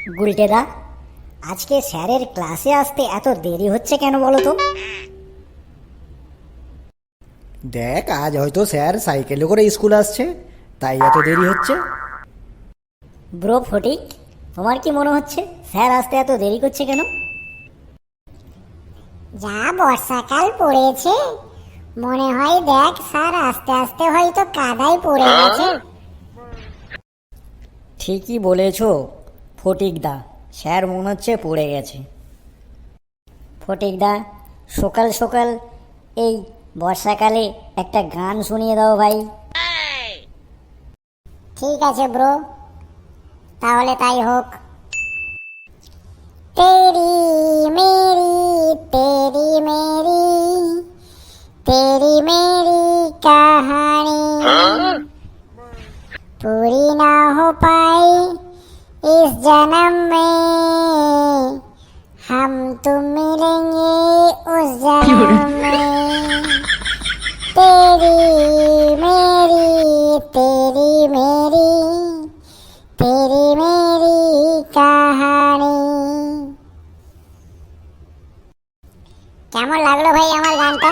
গুলটেদা, আজকে স্যারের ক্লাসে আসতে এত দেরি হচ্ছে কেন বলো তো? দেখ, আজ হয়তো স্যার সাইকেলে করে স্কুল আসছে, তাই এত দেরি হচ্ছে। ব্রো ফটিক, তোমার কি মনে হচ্ছে স্যার আসতে এত দেরি করছে কেন? যা বর্ষাকাল পড়েছে, মনে হয় দেখ স্যার আস্তে আস্তে হয়তো কাদায় পড়ে গেছে। ঠিকই বলেছো ফটিকদা, স্যার মনে হচ্ছে পড়ে গেছে। ফটিকদা, সকাল সকাল এই বর্ষাকালে একটা গান শুনিয়ে দাও ভাই। ঠিক আছে ব্রো, তাহলে তাই হোক। তেরি মেরি তেরি মেরি তেরি মেরি कहानी पूरी ना हो पाई इस जन्म में, हम तुम मिलेंगे उस जन्म में। तेरी मेरी तेरी मेरी तेरी मेरी कहानी। কেমন লাগলো ভাই আমার গানটা?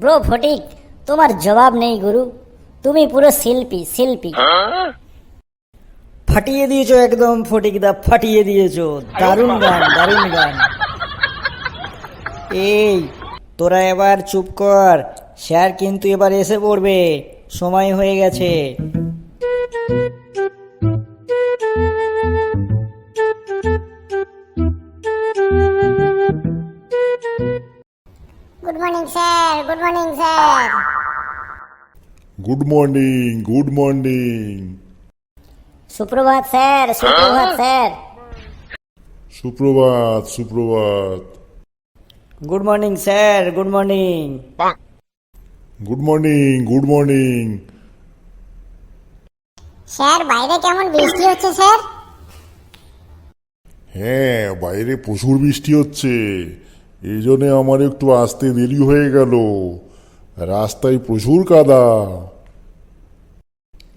ব্রো ফটিক, তোমার জবাব নেই গুরু, তুমি পুরো শিল্পী শিল্পী। ফাটিয়ে দিয়েছো একদম ফটিকদা, ফাটিয়ে দিয়েছো। দারুণ গান, দারুণ গান। এই, তোরা এবার চুপ কর, স্যার কিন্তু এবার এসে পড়বে, সময় হয়ে গেছে। Good morning sir, good morning sir. Good morning, good morning. সুপ্রভাত স্যার, সুপ্রভাত স্যার। সুপ্রভাত, সুপ্রভাত। Good morning sir, good morning. Good morning, good morning. Sir বাইরে কেমন বৃষ্টি হচ্ছে স্যার? হ্যাঁ, বাইরে প্রচুর বৃষ্টি হচ্ছে, এই জন্যে আমার একটু আসতে দেরি হয়ে গেল। রাস্তায় প্রচুর কাদা।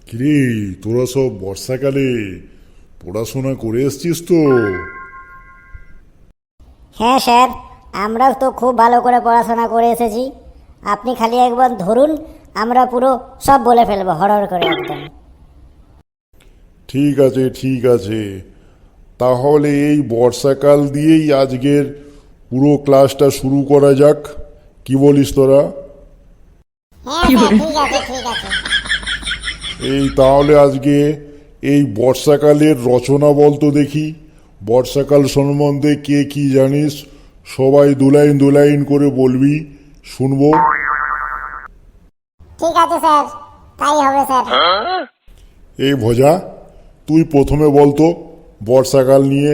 কিরে, তোরা সব বর্ষাকালে পড়াশোনা করে এসছিস তো? হ্যাঁ স্যার, আমরাও তো খুব ভালো করে পড়াশোনা করে এসেছি। আপনি খালি একবার ধরুন, আমরা পুরো সব বলে ফেলবো হড়হড় করে একদম। ঠিক আছে, ঠিক আছে। তাহলে এই বর্ষাকাল দিয়েই আজকের পুরো ক্লাসটা শুরু করা যাক, কি বলিস তোরা? হ্যাঁ স্যার, ঠিক আছে ঠিক আছে। এই তাহলে আজকে এই বর্ষাকালের রচনা বলতো দেখি। বর্ষাকাল সম্বন্ধে কে কি জানিস, সবাই দুলাইন দুলাইন করে বলবি, শুনবো। ঠিক আছে স্যার, তাই হবে স্যার। এই ভজা, তুই প্রথমে বলতো বর্ষাকাল নিয়ে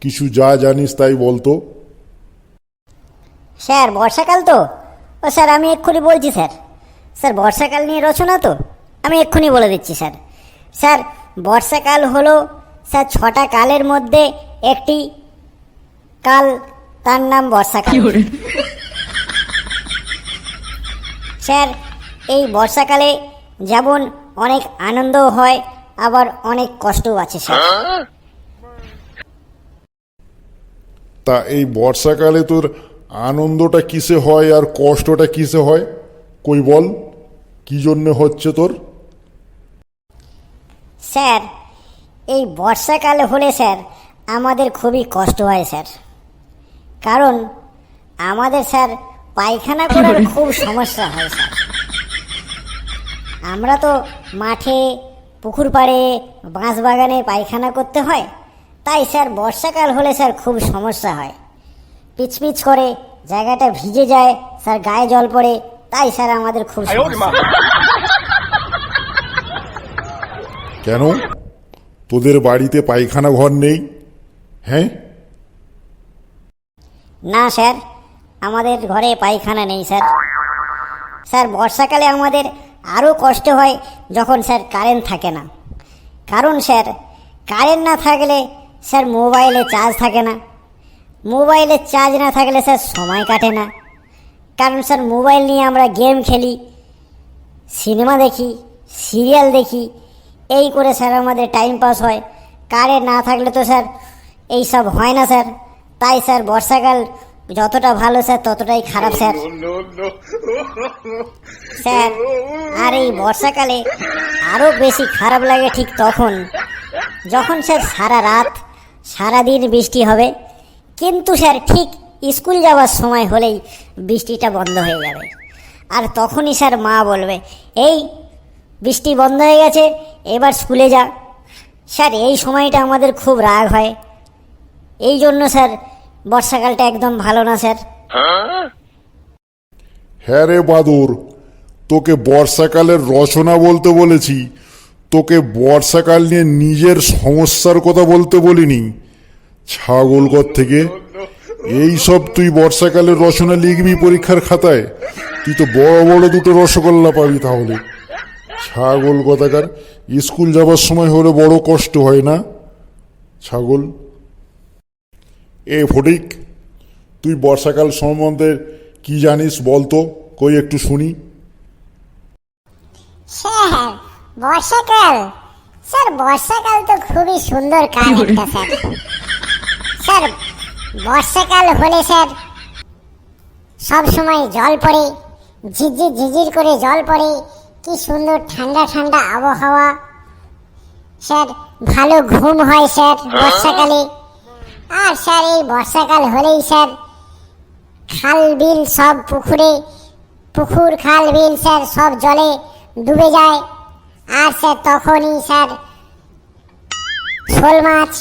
কিছু যা জানিস তাই বলতো। স্যার বর্ষাকাল তো, ও স্যার আমি এক্ষুনি বলছি স্যার। স্যার বর্ষাকাল নিয়ে রচনা তো আমি এক্ষুনি বলে দিচ্ছি স্যার। স্যার বর্ষাকাল হলো স্যার 6টা কালের মধ্যে একটি কাল, তার নাম বর্ষাকাল। স্যার এই বর্ষাকালে যেমন অনেক আনন্দ হয়, আবার অনেক কষ্টও আছে স্যার। তা এই বর্ষাকালে তোর আনন্দটা কিসে হয় আর কষ্টটা কিসে হয়, কই বল, কি জন্যে হচ্ছে তোর? স্যার এই বর্ষাকাল হলে স্যার আমাদের খুবই কষ্ট হয় স্যার, কারণ আমাদের স্যার পায়খানা করার খুব সমস্যা হয় স্যার। আমরা তো মাঠে, পুকুর পাড়ে, বাঁশ বাগানে পায়খানা করতে হয়, তাই স্যার বর্ষাকাল হলে স্যার খুব সমস্যা হয়। পিচপিচ করে জায়গাটা ভিজে যায় স্যার, গায়ে জল পড়ে, তাই স্যার আমাদের খুব সমস্যা হয়। কেন, তোদের বাড়িতে পায়খানা ঘর নেই? হ্যাঁ, না স্যার, আমাদের ঘরে পায়খানা নেই স্যার। স্যার বর্ষাকালে আমাদের আরও কষ্ট হয় যখন স্যার কারেন্ট থাকে না, কারণ স্যার কারেন্ট না থাকলে স্যার মোবাইলে চার্জ থাকে না, মোবাইলে চার্জ না থাকলে স্যার সময় কাটে না, কারণ স্যার মোবাইল নিয়ে আমরা গেম খেলি, সিনেমা দেখি, সিরিয়াল দেখি, এই করে স্যার আমাদের টাইম পাস হয়। কারেন্ট না থাকলে তো স্যার এই সব হয় না স্যার। তাই স্যার বর্ষাকাল যতটা ভালো স্যার ততটাই খারাপ স্যার। স্যার আর এই বর্ষাকালে আরও বেশি খারাপ লাগে ঠিক তখন যখন স্যার সারা রাত সারাদিন বৃষ্টি হবে, কিন্তু স্যার ঠিক স্কুল যাওয়ার সময় হলেই বৃষ্টিটা বন্ধ হয়ে যাবে। আর তখনই স্যার মা বলবে, এই বৃষ্টি বন্ধ হয়ে গেছে, এবার স্কুলে যা। স্যার এই সময়টা আমাদের খুব রাগ হয়। এই জন্য স্যার বর্ষাকালটা একদম ভালো না স্যার। হ্যাঁ রে বাদর, তোকে বর্ষাকালের রচনা বলতে বলেছি, তোকে বর্ষাকাল নিয়ে নিজের সমস্যার কথা বলতে বলিনি। ছাগলগড় থেকে এই সব তুই বর্ষাকালের রচনা লিখবি পরীক্ষার খাতায়, তুই তো বড় বড় দুটো রসগোল্লা পাবি তাহলে। ছাগল কথাকার, স্কুল যাবার সময় হলে বড় কষ্ট হয় না ছাগল। এ ফটিক, তুই বর্ষাকাল সম্বন্ধে কি জানিস বলতো, কই একটু শুনি। স্যার বর্ষাকাল, স্যার বর্ষাকাল তো খুবই সুন্দর কাল একটা স্যার। স্যার বর্ষাকাল হলে স্যার সব সময় জল পড়ে, ঝিরঝির ঝিরঝির করে জল পড়ে, কি সুন্দর ঠান্ডা ঠান্ডা আবহাওয়া। স্যার ভালো ঘুম হয় স্যার বর্ষাকালে। আর স্যার এই বর্ষাকাল হলেই স্যার খাল বিল সব পুকুর খাল বিল স্যার সব জলে ডুবে যায়। আর স্যার তখনই স্যার শোল মাছ,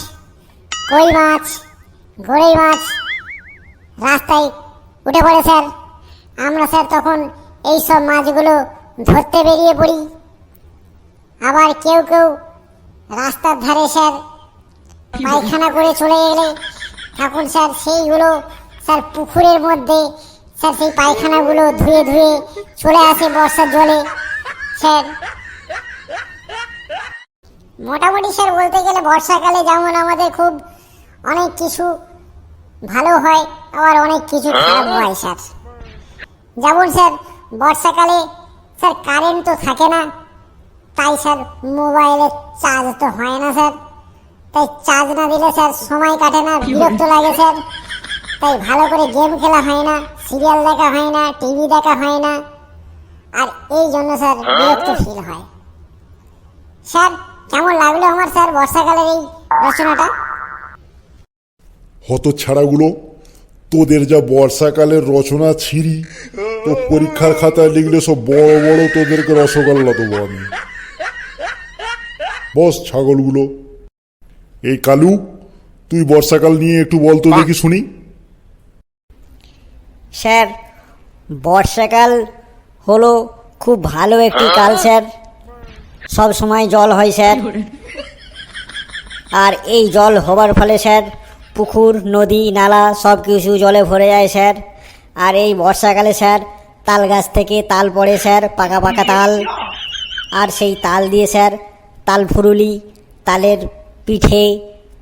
কই মাছ, গড়ই মাছ রাস্তায় উঠে পড়ে স্যার। আমরা স্যার তখন এই সব মাছগুলো ধরতে বেরিয়ে পড়ি। আবার কেউ কেউ রাস্তার ধারে স্যার পায়খানা করে চলে গেলে তখন স্যার সেইগুলো স্যার পুকুরের মধ্যে স্যার সেই পায়খানাগুলো ধুয়ে ধুয়ে চলে আসে বর্ষার জলে স্যার। মোটামুটি স্যার বলতে গেলে বর্ষাকালে যেমন আমাদের খুব অনেক কিছু ভালো হয়, আবার অনেক কিছু খারাপ হয় স্যার। যেমন স্যার বর্ষাকালে স্যার কারেন্ট তো থাকে না, তাই স্যার মোবাইলে চার্জ তো হয় না স্যার। তাই চার্জ না দিলে স্যার সময় কাটে না, বিরক্ত লাগে স্যার। তাই ভালো করে গেম খেলা হয় না, সিরিয়াল দেখা হয় না, টিভি দেখা হয় না। আর এই জন্য স্যার বিরক্ত ফিল হয়। স্যার কেমন লাগলো আমার স্যার বর্ষাকালের এই রচনাটা? হতচ্ছাড়াগুলো, তোদের যা বর্ষাকালের রচনা ছিঁড়ি, তো পরীক্ষার খাতায় লিখলে সব বড় বড় তোদেরকে রসগোল্লা দেবো আমি। বস ছাগলগুলো। এই কালু, তুই বর্ষাকাল নিয়ে একটু বলতো দেখি শুনি। স্যার বর্ষাকাল হলো খুব ভালো একটি কাল স্যার। সব সময় জল হয় স্যার। আর এই জল হবার ফলে স্যার পুকুর নদী নালা সব কিছু জলে ভরে যায় স্যার। আর এই বর্ষাকালে স্যার তাল গাছ থেকে তাল পড়ে স্যার, পাকা পাকা তাল। আর সেই তাল দিয়ে স্যার তাল ফুরুলি, তালের পিঠে,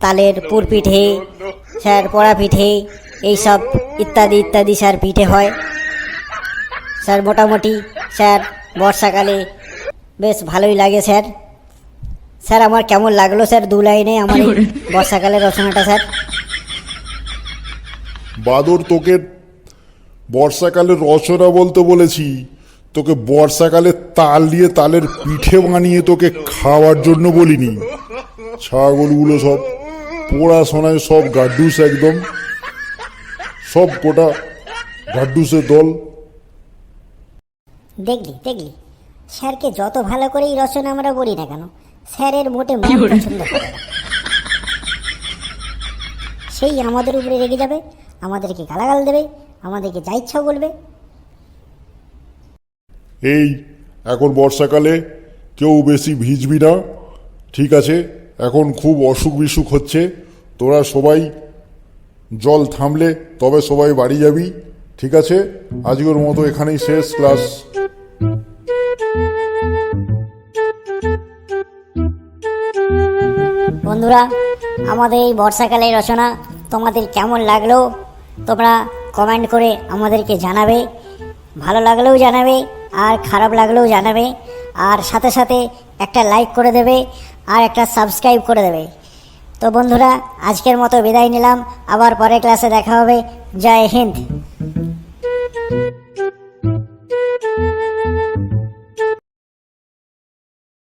তালের পুর পিঠে স্যার, পোড়া পিঠে, এইসব ইত্যাদি ইত্যাদি স্যার পিঠে হয় স্যার। মোটামুটি স্যার বর্ষাকালে বেশ ভালোই লাগে স্যার। স্যার আমার কেমন লাগলো স্যার দু লাইনে আমার এই বর্ষাকালের রচনাটা স্যার? বাদর, তোকে বর্ষাকালের রচনা বলতে বলেছি, তোকে বর্ষাকালে তাল দিয়ে তালের পিঠে বানিয়ে তোকে খাওয়ার জন্য বলিনি। ছাগলগুলো সব পড়াশোনায় সব গাড্ডুস, একদম সব গোটা গাড্ডুসের দল। দেখলি দেখলি স্যারকে যত ভালো করে এই রচনা আমরা বলি না কেন, স্যারের মোটে মন পছন্দ করে না। সেই আমাদের উপরে রেগে যাবে, আমাদেরকে গালাগাল দেবে, আমাদেরকে যা ইচ্ছা বলবে। এই এখন বর্ষাকালে কেউ বেশি ভিজবি না, ঠিক আছে? এখন খুব অসুখ বিসুখ হচ্ছে, তোরা সবাই জল থামলে তবে সবাই বাড়ি যাবি, ঠিক আছে? আজকের মতো এখানেই শেষ ক্লাস। বন্ধুরা, আমাদের এই বর্ষাকালের রচনা তোমাদের কেমন লাগলো তোমরা কমেন্ট করে আমাদেরকে জানাবে। ভালো লাগলেও জানাবে, আর খারাপ লাগলেও জানাবে। আর সাথে সাথে একটা লাইক করে দেবে, আর একটা সাবস্ক্রাইব করে দেবে। তো বন্ধুরা, আজকের মতো বিদায় নিলাম, আবার পরের ক্লাসে দেখা হবে। জয় হিন্দ।